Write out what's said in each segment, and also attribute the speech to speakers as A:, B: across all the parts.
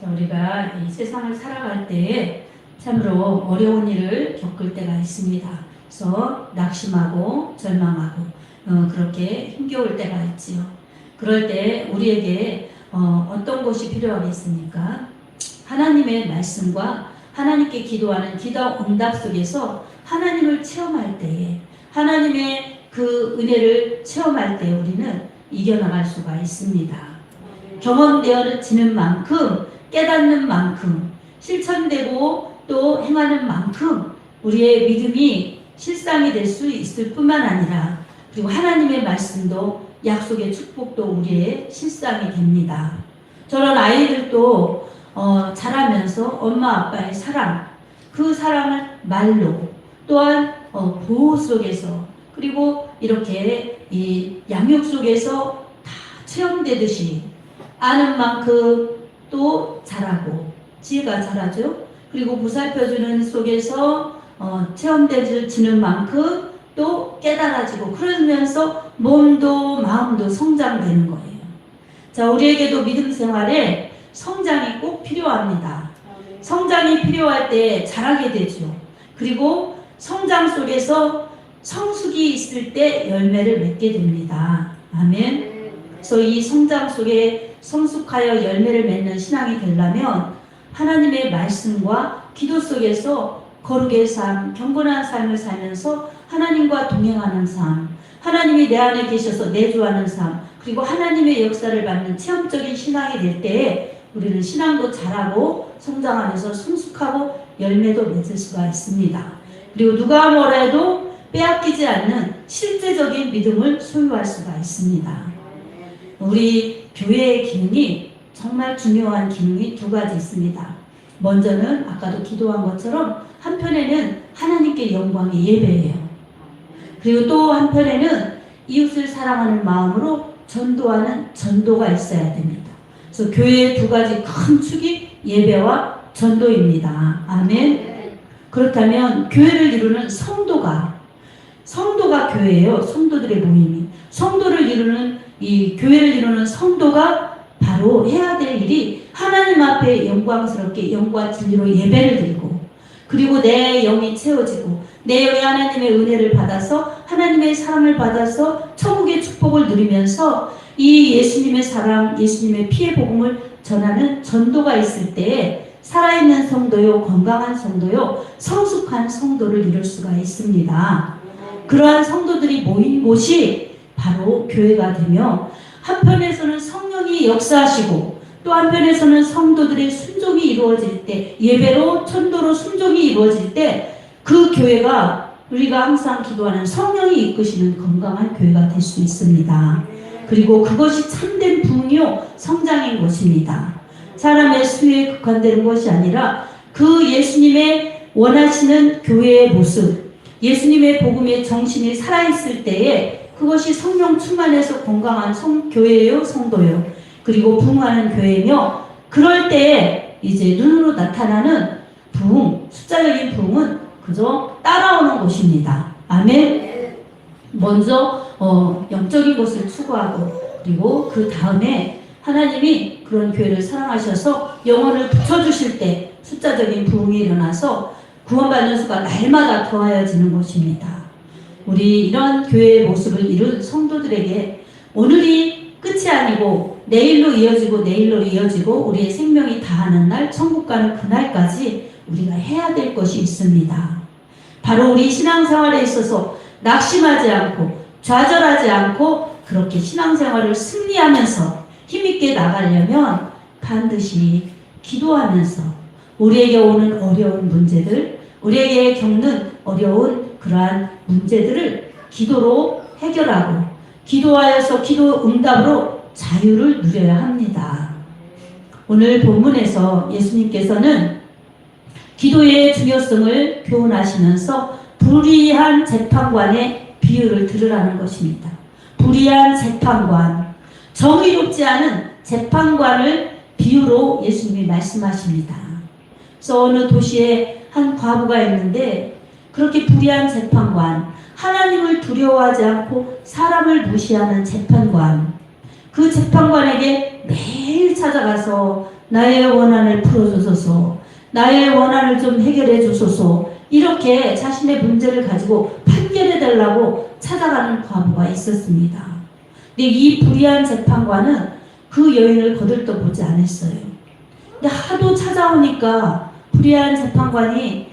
A: 우리가 이 세상을 살아갈 때에 참으로 어려운 일을 겪을 때가 있습니다. 그래서 낙심하고 절망하고 그렇게 힘겨울 때가 있지요. 그럴 때 우리에게 어떤 것이 필요하겠습니까? 하나님의 말씀과 하나님께 기도하는 기도 응답 속에서 하나님을 체험할 때에 하나님의 그 은혜를 체험할 때 우리는 이겨나갈 수가 있습니다. 경험되어지는 만큼 깨닫는 만큼 실천되고 또 행하는 만큼 우리의 믿음이 실상이 될 수 있을 뿐만 아니라 그리고 하나님의 말씀도 약속의 축복도 우리의 실상이 됩니다. 저런 아이들도 자라면서 엄마 아빠의 사랑, 그 사랑을 말로 또한 보호 속에서 그리고 이렇게 이 양육 속에서 다 체험되듯이 아는 만큼 또 자라고 지혜가 자라죠. 그리고 보살펴주는 속에서 체험되지는 만큼 또 깨달아지고 그러면서 몸도 마음도 성장되는 거예요. 자, 우리에게도 믿음 생활에 성장이 꼭 필요합니다. 성장이 필요할 때 자라게 되죠. 그리고 성장 속에서 성숙이 있을 때 열매를 맺게 됩니다. 아멘. 그래서 이 성장 속에 성숙하여 열매를 맺는 신앙이 되려면 하나님의 말씀과 기도 속에서 거룩의 삶, 경건한 삶을 살면서 하나님과 동행하는 삶, 하나님이 내 안에 계셔서 내주하는 삶, 그리고 하나님의 역사를 받는 체험적인 신앙이 될 때에 우리는 신앙도 자라고 성장하면서 성숙하고 열매도 맺을 수가 있습니다. 그리고 누가 뭐래도 빼앗기지 않는 실제적인 믿음을 소유할 수가 있습니다. 우리 교회의 기능이 정말 중요한 기능이 두 가지 있습니다. 먼저는 아까도 기도한 것처럼 한편에는 하나님께 영광의 예배예요. 그리고 또 한편에는 이웃을 사랑하는 마음으로 전도하는 전도가 있어야 됩니다. 그래서 교회의 두 가지 큰 축이 예배와 전도입니다. 아멘. 그렇다면 교회를 이루는 성도가 교회예요. 성도들의 모임이. 성도를 이루는 이 교회를 이루는 성도가 바로 해야 될 일이 하나님 앞에 영광스럽게 영과 진리로 예배를 드리고 그리고 내 영이 채워지고 내 영이 하나님의 은혜를 받아서 하나님의 사랑을 받아서 천국의 축복을 누리면서 이 예수님의 사랑, 예수님의 피의 복음을 전하는 전도가 있을 때에 살아있는 성도요, 건강한 성도요, 성숙한 성도를 이룰 수가 있습니다. 그러한 성도들이 모인 곳이 바로 교회가 되며 한편에서는 성령이 역사하시고 또 한편에서는 성도들의 순종이 이루어질 때 예배로 천도로 순종이 이루어질 때 그 교회가 우리가 항상 기도하는 성령이 이끄시는 건강한 교회가 될 수 있습니다. 그리고 그것이 참된 부흥요 성장인 것입니다. 사람의 수에 국한되는 것이 아니라 그 예수님의 원하시는 교회의 모습 예수님의 복음의 정신이 살아있을 때에 그것이 성령 충만해서 건강한 교회요 성도요 그리고 부흥하는 교회며 그럴 때에 이제 눈으로 나타나는 부흥 숫자적인 부흥은 그저 따라오는 것입니다. 아멘. 먼저 영적인 것을 추구하고 그리고 그 다음에 하나님이 그런 교회를 사랑하셔서 영혼을 붙여주실 때 숫자적인 부흥이 일어나서 구원받는 수가 날마다 더하여지는 것입니다. 우리 이런 교회의 모습을 이룬 성도들에게 오늘이 끝이 아니고 내일로 이어지고 우리의 생명이 다하는 날 천국 가는 그날까지 우리가 해야 될 것이 있습니다. 바로 우리 신앙생활에 있어서 낙심하지 않고 좌절하지 않고 그렇게 신앙생활을 승리하면서 힘있게 나가려면 반드시 기도하면서 우리에게 오는 어려운 문제들 우리에게 겪는 어려운 그러한 문제들을 기도로 해결하고 기도하여서 기도 응답으로 자유를 누려야 합니다. 오늘 본문에서 예수님께서는 기도의 중요성을 교훈하시면서 불의한 재판관의 비유를 들으라는 것입니다. 불의한 재판관, 정의롭지 않은 재판관을 비유로 예수님이 말씀하십니다. 그래서 어느 도시에 한 과부가 있는데 그렇게 불의한 재판관, 하나님을 두려워하지 않고 사람을 무시하는 재판관, 그 재판관에게 매일 찾아가서 나의 원한을 풀어주소서, 나의 원한을 좀 해결해 주소서, 이렇게 자신의 문제를 가지고 판결해 달라고 찾아가는 과부가 있었습니다. 근데 이 불의한 재판관은 그 여인을 거들떠보지 않았어요. 근데 하도 찾아오니까 불의한 재판관이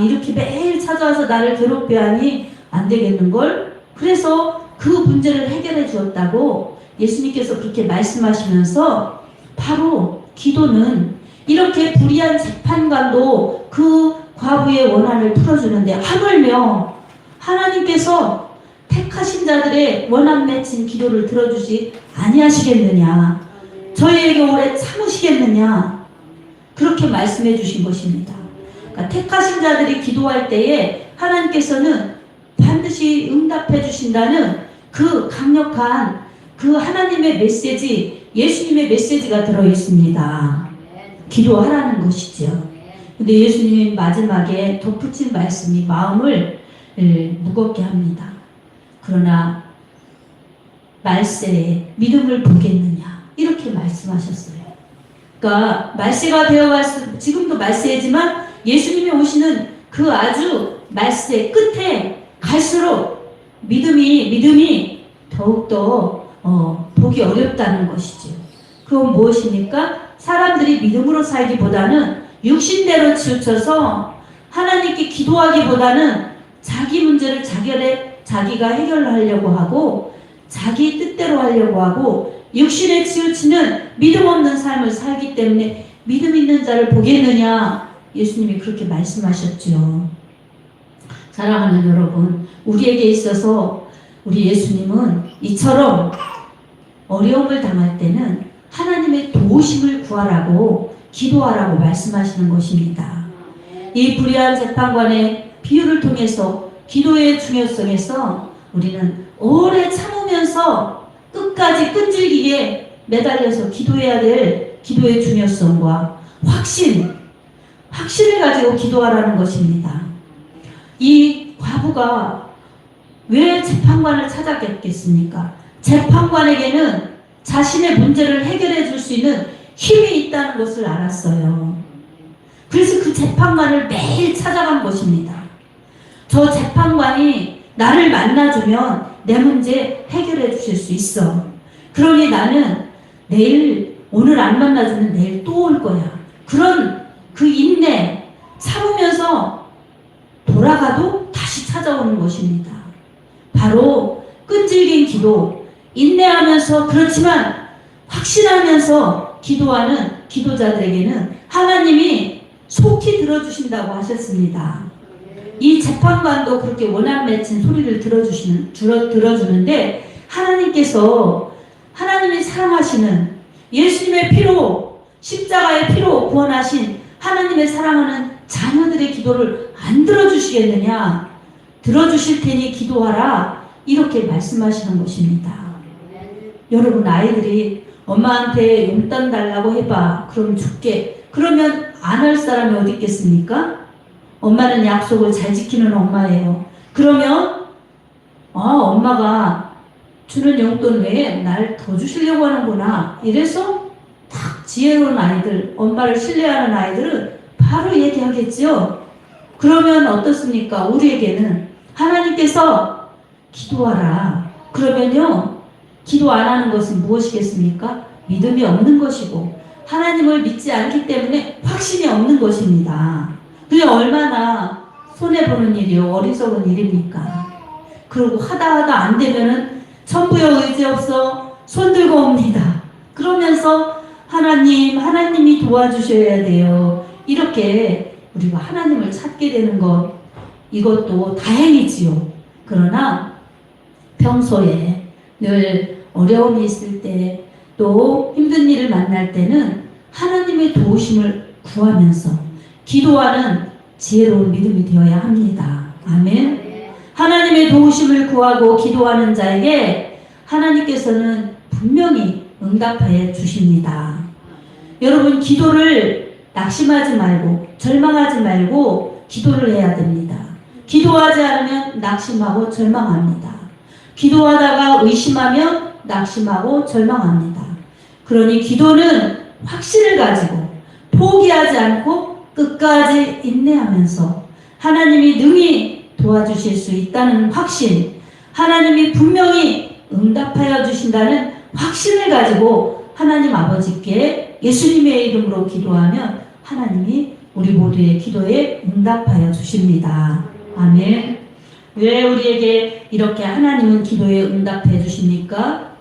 A: 이렇게 매일 찾아와서 나를 괴롭게 하니 안 되겠는걸? 그래서 그 문제를 해결해 주었다고 예수님께서 그렇게 말씀하시면서 바로 기도는 이렇게 불의한 재판관도 그 과부의 원한을 풀어주는데 하물며 하나님께서 택하신 자들의 원한 맺힌 기도를 들어주지 아니하시겠느냐, 저희에게 오래 참으시겠느냐, 그렇게 말씀해 주신 것입니다. 그러니까 택하신 자들이 기도할 때에 하나님께서는 반드시 응답해 주신다는 그 강력한 그 하나님의 메시지, 예수님의 메시지가 들어있습니다. 기도하라는 것이죠. 근데 예수님이 마지막에 덧붙인 말씀이 마음을 무겁게 합니다. 그러나 말세에 믿음을 보겠느냐, 이렇게 말씀하셨어요. 그러니까 말세가 되어갈 지금도 말세지만 예수님이 오시는 그 아주 말세 끝에 갈수록 믿음이 더욱더 보기 어렵다는 것이죠. 그건 무엇입니까? 사람들이 믿음으로 살기보다는 육신대로 치우쳐서 하나님께 기도하기보다는 자기 문제를 자기가 해결하려고 하고 자기 뜻대로 하려고 하고 육신에 치우치는 믿음 없는 삶을 살기 때문에 믿음 있는 자를 보겠느냐, 예수님이 그렇게 말씀하셨죠. 사랑하는 여러분, 우리에게 있어서 우리 예수님은 이처럼 어려움을 당할 때는 하나님의 도우심을 구하라고 기도하라고 말씀하시는 것입니다. 이 불의한 재판관의 비유를 통해서 기도의 중요성에서 우리는 오래 참으면서 끝까지 끈질기게 매달려서 기도해야 될 기도의 중요성과 확신을 가지고 기도하라는 것입니다. 이 과부가 왜 재판관을 찾았겠습니까? 재판관에게는 자신의 문제를 해결해 줄 수 있는 힘이 있다는 것을 알았어요. 그래서 그 재판관을 매일 찾아간 것입니다. 저 재판관이 나를 만나주면 내 문제 해결해 주실 수 있어. 그러니 나는 오늘 안 만나주면 내일 또 올 거야. 그런 그 인내, 참으면서 돌아가도 다시 찾아오는 것입니다. 바로 끈질긴 기도, 인내하면서 그렇지만 확신하면서 기도하는 기도자들에게는 하나님이 속히 들어주신다고 하셨습니다. 이 재판관도 그렇게 원한 맺힌 소리를 들어주는데 하나님께서 하나님이 사랑하시는 예수님의 피로, 십자가의 피로 구원하신 하나님의 사랑하는 자녀들의 기도를 안 들어주시겠느냐? 들어주실 테니 기도하라, 이렇게 말씀하시는 것입니다. 여러분, 아이들이 엄마한테 용돈 달라고 해봐, 그럼 줄게. 그러면 안 할 사람이 어디 있겠습니까? 엄마는 약속을 잘 지키는 엄마예요. 그러면 엄마가 주는 용돈 외에 날 더 주시려고 하는구나, 이래서 딱 지혜로운 아이들, 엄마를 신뢰하는 아이들은 바로 얘기하겠지요. 그러면 어떻습니까? 우리에게는 하나님께서 기도하라, 그러면요, 기도 안 하는 것은 무엇이겠습니까? 믿음이 없는 것이고 하나님을 믿지 않기 때문에 확신이 없는 것입니다. 그게 얼마나 손해보는 일이요, 어리석은 일입니까? 그리고 하다 안 되면은 천부여 의지 없어 손 들고 옵니다. 그러면서 하나님이 도와주셔야 돼요, 이렇게 우리가 하나님을 찾게 되는 것, 이것도 다행이지요. 그러나 평소에 늘 어려움이 있을 때, 또 힘든 일을 만날 때는 하나님의 도우심을 구하면서 기도하는 지혜로운 믿음이 되어야 합니다. 아멘. 하나님의 도우심을 구하고 기도하는 자에게 하나님께서는 분명히 응답해 주십니다. 여러분, 기도를 낙심하지 말고 절망하지 말고 기도를 해야 됩니다. 기도하지 않으면 낙심하고 절망합니다. 기도하다가 의심하면 낙심하고 절망합니다. 그러니 기도는 확신을 가지고 포기하지 않고 끝까지 인내하면서 하나님이 능히 도와주실 수 있다는 확신, 하나님이 분명히 응답하여 주신다는 확신을 가지고 하나님 아버지께 예수님의 이름으로 기도하면 하나님이 우리 모두의 기도에 응답하여 주십니다. 아멘. 왜 우리에게 이렇게 하나님은 기도에 응답해 주십니까?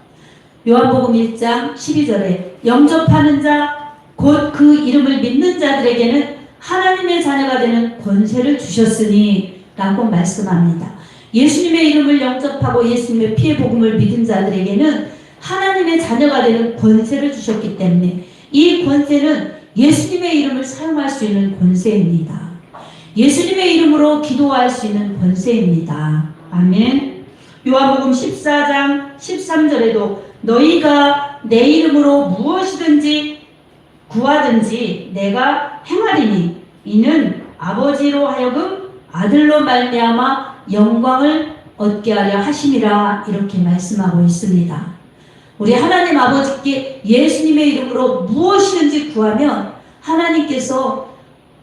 A: 요한복음 1장 12절에 영접하는 자 곧 그 이름을 믿는 자들에게는 하나님의 자녀가 되는 권세를 주셨으니 라고 말씀합니다. 예수님의 이름을 영접하고 예수님의 피의 복음을 믿은 자들에게는 하나님의 자녀가 되는 권세를 주셨기 때문에 이 권세는 예수님의 이름을 사용할 수 있는 권세입니다. 예수님의 이름으로 기도할 수 있는 권세입니다. 아멘. 요한복음 14장 13절에도 너희가 내 이름으로 무엇이든지 구하든지 내가 행하리니 이는 아버지로 하여금 아들로 말미암아 영광을 얻게 하려 하심이라 이렇게 말씀하고 있습니다. 우리 하나님 아버지께 예수님의 이름으로 무엇이든지 구하면 하나님께서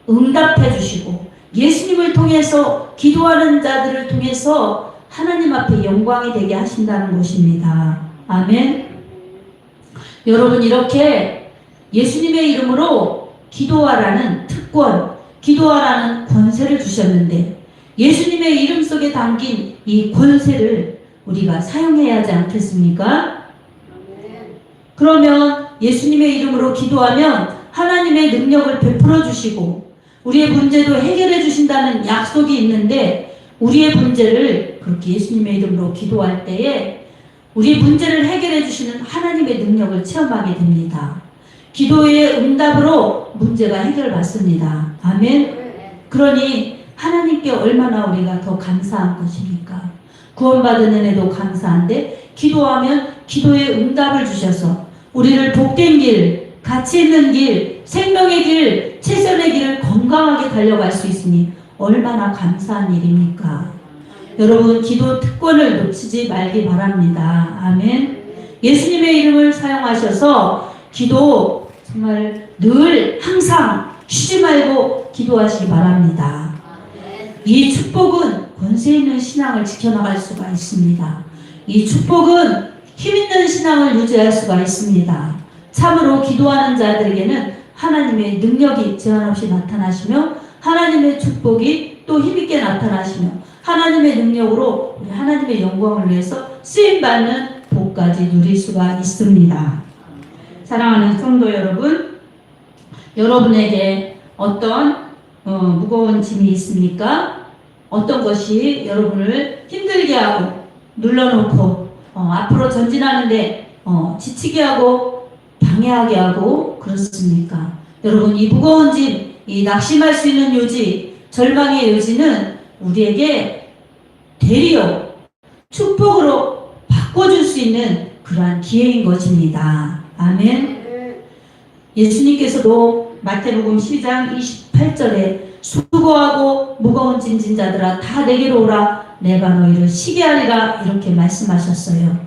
A: 응답해 주시고 예수님을 통해서 기도하는 자들을 통해서 하나님 앞에 영광이 되게 하신다는 것입니다. 아멘. 여러분 이렇게 예수님의 이름으로 기도하라는 특권, 기도하라는 권세를 주셨는데 예수님의 이름 속에 담긴 이 권세를 우리가 사용해야 하지 않겠습니까? 그러면 예수님의 이름으로 기도하면 하나님의 능력을 베풀어 주시고 우리의 문제도 해결해 주신다는 약속이 있는데 우리의 문제를 그렇게 예수님의 이름으로 기도할 때에 우리의 문제를 해결해 주시는 하나님의 능력을 체험하게 됩니다. 기도의 응답으로 문제가 해결받습니다. 아멘. 그러니 하나님께 얼마나 우리가 더 감사한 것입니까? 구원받은 은혜도 감사한데 기도하면 기도의 응답을 주셔서 우리를 복된 길, 가치 있는 길, 생명의 길, 최선의 길을 건강하게 달려갈 수 있으니 얼마나 감사한 일입니까? 여러분 기도 특권을 놓치지 말기 바랍니다. 아멘. 예수님의 이름을 사용하셔서 기도 정말 늘 항상 쉬지 말고 기도하시기 바랍니다. 이 축복은 권세 있는 신앙을 지켜나갈 수가 있습니다. 이 축복은 힘있는 신앙을 유지할 수가 있습니다. 참으로 기도하는 자들에게는 하나님의 능력이 제한 없이 나타나시며 하나님의 축복이 또 힘있게 나타나시며 하나님의 능력으로 우리 하나님의 영광을 위해서 쓰임받는 복까지 누릴 수가 있습니다. 사랑하는 성도 여러분, 여러분에게 어떤 무거운 짐이 있습니까? 어떤 것이 여러분을 힘들게 하고 눌러놓고 앞으로 전진하는데 지치게 하고 방해하게 하고 그렇습니까? 여러분 이 무거운 짐, 이 낙심할 수 있는 요지, 절망의 요지는 우리에게 되리어 축복으로 바꿔줄 수 있는 그러한 기회인 것입니다. 아멘. 예수님께서도 마태복음 12장 28절에 수고하고 무거운 짐진 자들아 다 내게로 오라 내가 너희를 쉬게 하리라 이렇게 말씀하셨어요.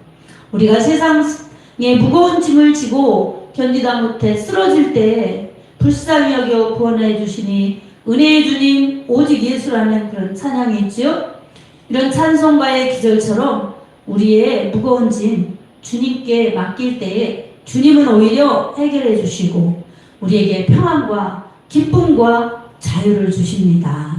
A: 우리가 세상에 무거운 짐을 지고 견디다 못해 쓰러질 때 불쌍히 여겨 구원해 주시니 은혜의 주님 오직 예수라는 그런 찬양이 있죠. 이런 찬송가의 기절처럼 우리의 무거운 짐 주님께 맡길 때에 주님은 오히려 해결해 주시고 우리에게 평안과 기쁨과 자유를 주십니다.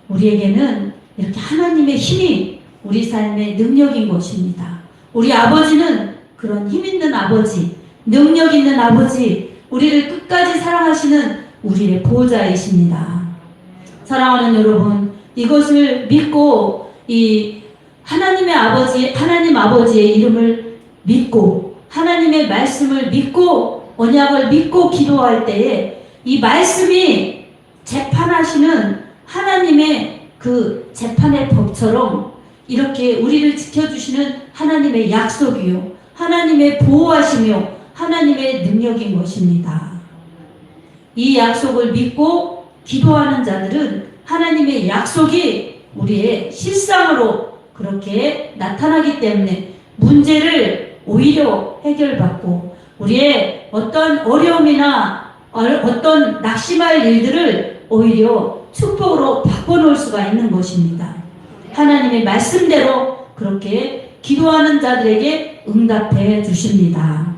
A: 우리에게는 이렇게 하나님의 힘이 우리 삶의 능력인 것입니다. 우리 아버지는 그런 힘 있는 아버지, 능력 있는 아버지, 우리를 끝까지 사랑하시는 우리의 보호자이십니다. 사랑하는 여러분, 이것을 믿고 이 하나님의 아버지, 하나님 아버지의 이름을 믿고 하나님의 말씀을 믿고 언약을 믿고 기도할 때에 이 말씀이 재판하시는 하나님의 그 재판의 법처럼 이렇게 우리를 지켜주시는 하나님의 약속이요 하나님의 보호하시며 하나님의 능력인 것입니다. 이 약속을 믿고 기도하는 자들은 하나님의 약속이 우리의 실상으로 그렇게 나타나기 때문에 문제를 오히려 해결받고 우리의 어떤 어려움이나 어떤 낙심할 일들을 오히려 축복으로 바꿔놓을 수가 있는 것입니다. 하나님의 말씀대로 그렇게 기도하는 자들에게 응답해 주십니다.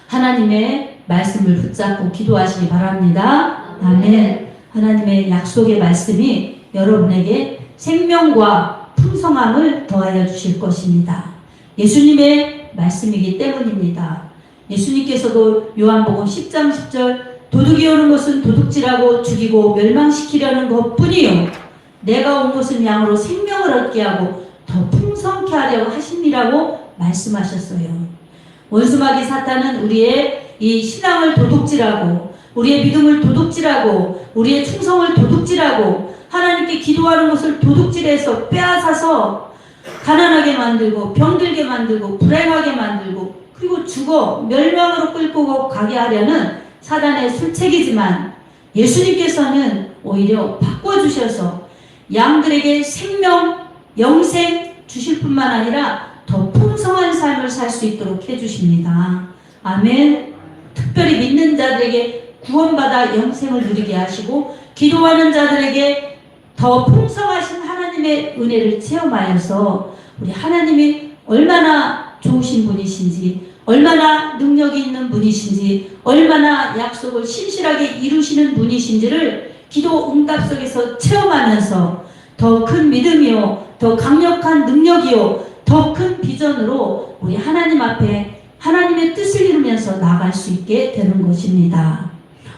A: 하나님의 말씀을 붙잡고 기도하시기 바랍니다. 아멘. 하나님의 약속의 말씀이 여러분에게 생명과 풍성함을 더하여 주실 것입니다. 예수님의 말씀이기 때문입니다. 예수님께서도 요한복음 10장 10절 도둑이 오는 것은 도둑질하고 죽이고 멸망시키려는 것뿐이요 내가 온 것은 양으로 생명을 얻게 하고 더 풍성케 하려고 하심이라고 말씀하셨어요. 원수마귀 사탄은 우리의 이 신앙을 도둑질하고 우리의 믿음을 도둑질하고 우리의 충성을 도둑질하고 하나님께 기도하는 것을 도둑질해서 빼앗아서 가난하게 만들고 병들게 만들고 불행하게 만들고 그리고 죽어 멸망으로 끌고 가게 하려는 사단의 술책이지만 예수님께서는 오히려 바꿔주셔서 양들에게 생명, 영생 주실 뿐만 아니라 더 풍성한 삶을 살 수 있도록 해주십니다. 아멘. 특별히 믿는 자들에게 구원받아 영생을 누리게 하시고 기도하는 자들에게 더 풍성하신 하나님의 은혜를 체험하여서 우리 하나님이 얼마나 좋으신 분이신지 얼마나 능력이 있는 분이신지 얼마나 약속을 신실하게 이루시는 분이신지를 기도 응답 속에서 체험하면서 더 큰 믿음이요 더 강력한 능력이요 더 큰 비전으로 우리 하나님 앞에 하나님의 뜻을 이루면서 나아갈 수 있게 되는 것입니다.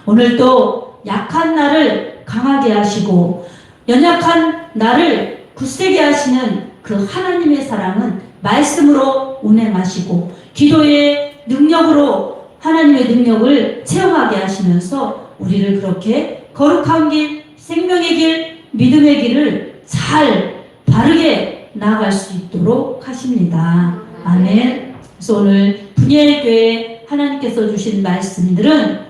A: 오늘도 약한 나를 강하게 하시고 연약한 나를 굳세게 하시는 그 하나님의 사랑은 말씀으로 운행하시고 기도의 능력으로 하나님의 능력을 체험하게 하시면서 우리를 그렇게 거룩한 길, 생명의 길, 믿음의 길을 잘 바르게 나아갈 수 있도록 하십니다. 아멘. 그래서 오늘 분야의 교회 하나님께서 주신 말씀들은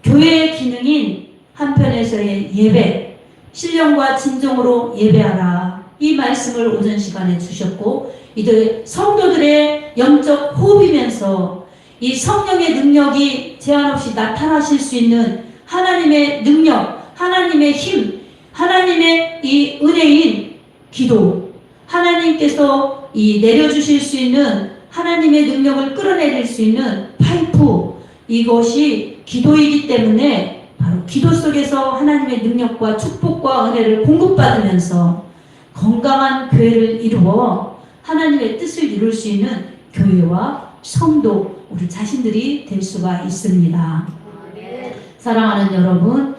A: 교회의 기능인 한편에서의 예배, 신령과 진정으로 예배하라. 이 말씀을 오전 시간에 주셨고 이들 성도들의 영적 호흡이면서 이 성령의 능력이 제한 없이 나타나실 수 있는 하나님의 능력, 하나님의 힘, 하나님의 이 은혜인 기도, 하나님께서 이 내려주실 수 있는 하나님의 능력을 끌어내릴 수 있는 파이프, 이것이 기도이기 때문에 바로 기도 속에서 하나님의 능력과 축복과 은혜를 공급받으면서 건강한 교회를 이루어 하나님의 뜻을 이룰 수 있는 교회와 성도, 우리 자신들이 될 수가 있습니다. 사랑하는 여러분,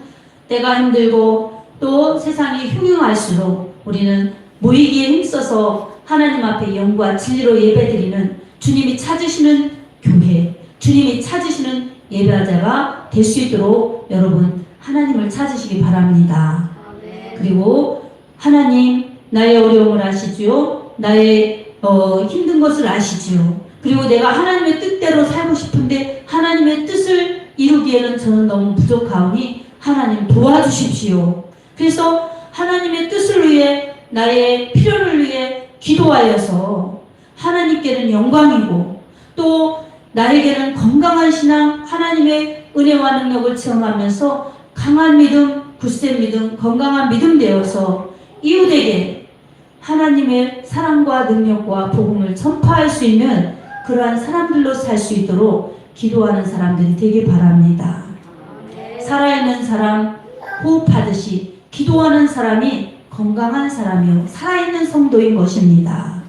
A: 때가 힘들고 또 세상이 흉흉할수록 우리는 모이기에 힘써서 하나님 앞에 영과 진리로 예배드리는 주님이 찾으시는 교회, 주님이 찾으시는 예배자가 될 수 있도록 여러분 하나님을 찾으시기 바랍니다. 그리고 하나님 나의 어려움을 아시지요. 나의 힘든 것을 아시지요. 그리고 내가 하나님의 뜻대로 살고 싶은데 하나님의 뜻을 이루기에는 저는 너무 부족하오니 하나님 도와주십시오. 그래서 하나님의 뜻을 위해 나의 필요를 위해 기도하여서 하나님께는 영광이고 또 나에게는 건강한 신앙, 하나님의 은혜와 능력을 체험하면서 강한 믿음, 굳센 믿음, 건강한 믿음 되어서 이웃에게 하나님의 사랑과 능력과 복음을 전파할 수 있는 그러한 사람들로 살 수 있도록 기도하는 사람들이 되길 바랍니다. 살아있는 사람 호흡하듯이 기도하는 사람이 건강한 사람이요 살아있는 성도인 것입니다.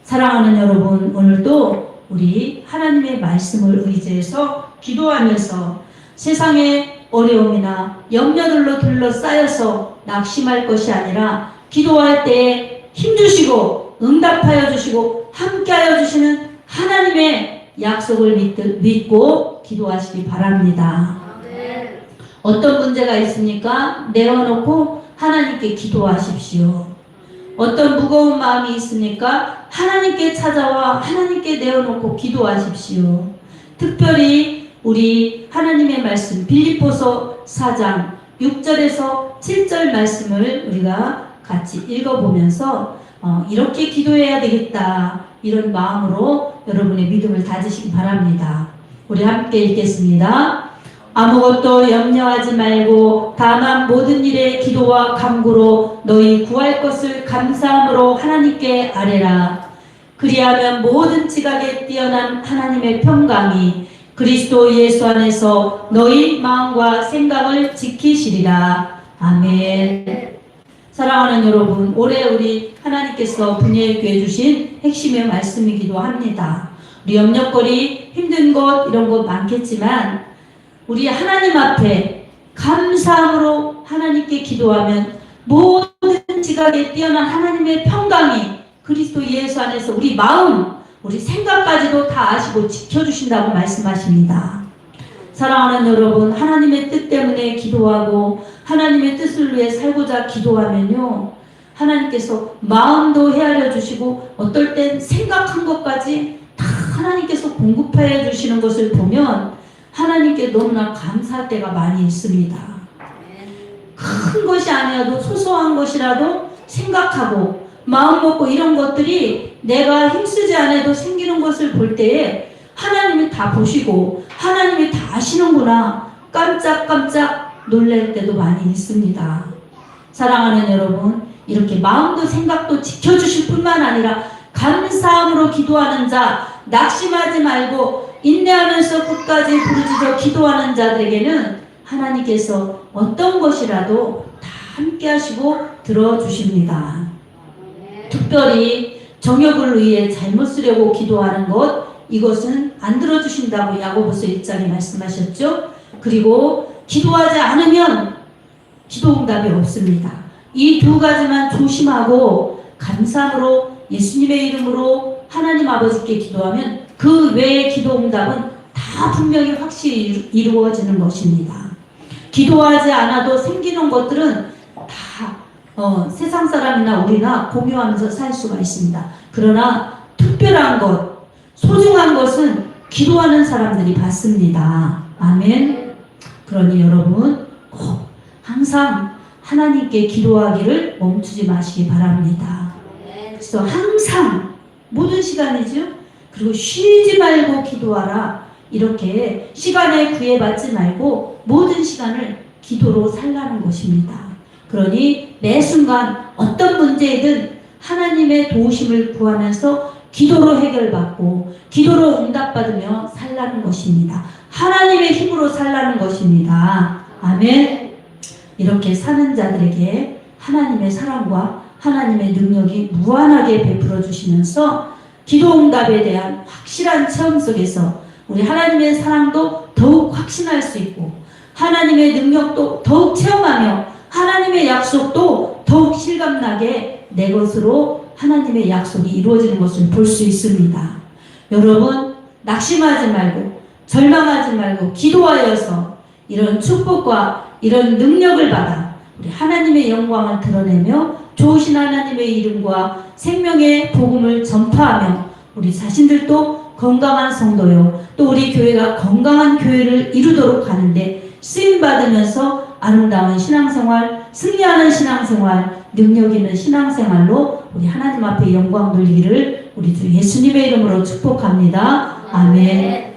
A: 사랑하는 여러분, 오늘도 우리 하나님의 말씀을 의지해서 기도하면서 세상의 어려움이나 염려들로 둘러싸여서 낙심할 것이 아니라 기도할 때에 힘주시고 응답하여 주시고 함께하여 주시는 하나님의 약속을 믿고 기도하시기 바랍니다. 어떤 문제가 있습니까? 내어놓고 하나님께 기도하십시오. 어떤 무거운 마음이 있습니까? 하나님께 찾아와 하나님께 내어놓고 기도하십시오. 특별히 우리 하나님의 말씀 빌립보서 4장 6절에서 7절 말씀을 우리가 같이 읽어보면서 이렇게 기도해야 되겠다. 이런 마음으로 여러분의 믿음을 다지시기 바랍니다. 우리 함께 읽겠습니다. 아무것도 염려하지 말고 다만 모든 일에 기도와 간구로 너희 구할 것을 감사함으로 하나님께 아뢰라. 그리하면 모든 지각에 뛰어난 하나님의 평강이 그리스도 예수 안에서 너희 마음과 생각을 지키시리라. 아멘. 사랑하는 여러분, 올해 우리 하나님께서 분야에 주신 핵심의 말씀이기도 합니다. 우리 염려거리, 힘든 것 이런 것 많겠지만 우리 하나님 앞에 감사함으로 하나님께 기도하면 모든 지각에 뛰어난 하나님의 평강이 그리스도 예수 안에서 우리 마음, 우리 생각까지도 다 아시고 지켜주신다고 말씀하십니다. 사랑하는 여러분, 하나님의 뜻 때문에 기도하고 하나님의 뜻을 위해 살고자 기도하면요, 하나님께서 마음도 헤아려 주시고 어떨 땐 생각한 것까지 다 하나님께서 공급해 주시는 것을 보면 하나님께 너무나 감사할 때가 많이 있습니다. 큰 것이 아니어도 소소한 것이라도 생각하고 마음 먹고 이런 것들이 내가 힘쓰지 않아도 생기는 것을 볼 때에 하나님이 다 보시고 하나님이 다 아시는구나 깜짝깜짝 놀랄 때도 많이 있습니다. 사랑하는 여러분, 이렇게 마음도 생각도 지켜주실 뿐만 아니라 감사함으로 기도하는 자, 낙심하지 말고 인내하면서 끝까지 부르짖어 기도하는 자들에게는 하나님께서 어떤 것이라도 다 함께 하시고 들어주십니다. 특별히 정욕을 위해 잘못 쓰려고 기도하는 것, 이것은 안 들어주신다고 야고보서 1장에 말씀하셨죠. 그리고 기도하지 않으면 기도응답이 없습니다. 이 두 가지만 조심하고 감사함으로 예수님의 이름으로 하나님 아버지께 기도하면 그 외의 기도응답은 다 분명히 확실히 이루어지는 것입니다. 기도하지 않아도 생기는 것들은 다 세상 사람이나 우리나 공유하면서 살 수가 있습니다. 그러나 특별한 것, 소중한 것은 기도하는 사람들이 받습니다. 아멘. 그러니 여러분 꼭 항상 하나님께 기도하기를 멈추지 마시기 바랍니다. 그래서 항상 모든 시간이죠. 그리고 쉬지 말고 기도하라. 이렇게 시간에 구애받지 말고 모든 시간을 기도로 살라는 것입니다. 그러니 매 순간 어떤 문제이든 하나님의 도우심을 구하면서 기도로 해결받고 기도로 응답받으며 살라는 것입니다. 하나님의 힘으로 살라는 것입니다. 아멘. 이렇게 사는 자들에게 하나님의 사랑과 하나님의 능력이 무한하게 베풀어 주시면서 기도 응답에 대한 확실한 체험 속에서 우리 하나님의 사랑도 더욱 확신할 수 있고 하나님의 능력도 더욱 체험하며 하나님의 약속도 더욱 실감나게 내 것으로 하나님의 약속이 이루어지는 것을 볼 수 있습니다. 여러분 낙심하지 말고 절망하지 말고 기도하여서 이런 축복과 이런 능력을 받아 우리 하나님의 영광을 드러내며 좋으신 하나님의 이름과 생명의 복음을 전파하며 우리 자신들도 건강한 성도요 또 우리 교회가 건강한 교회를 이루도록 하는데 쓰임받으면서 아름다운 신앙생활, 승리하는 신앙생활, 능력 있는 신앙생활로 우리 하나님 앞에 영광 돌리기를 우리 주 예수님의 이름으로 축복합니다. 아멘.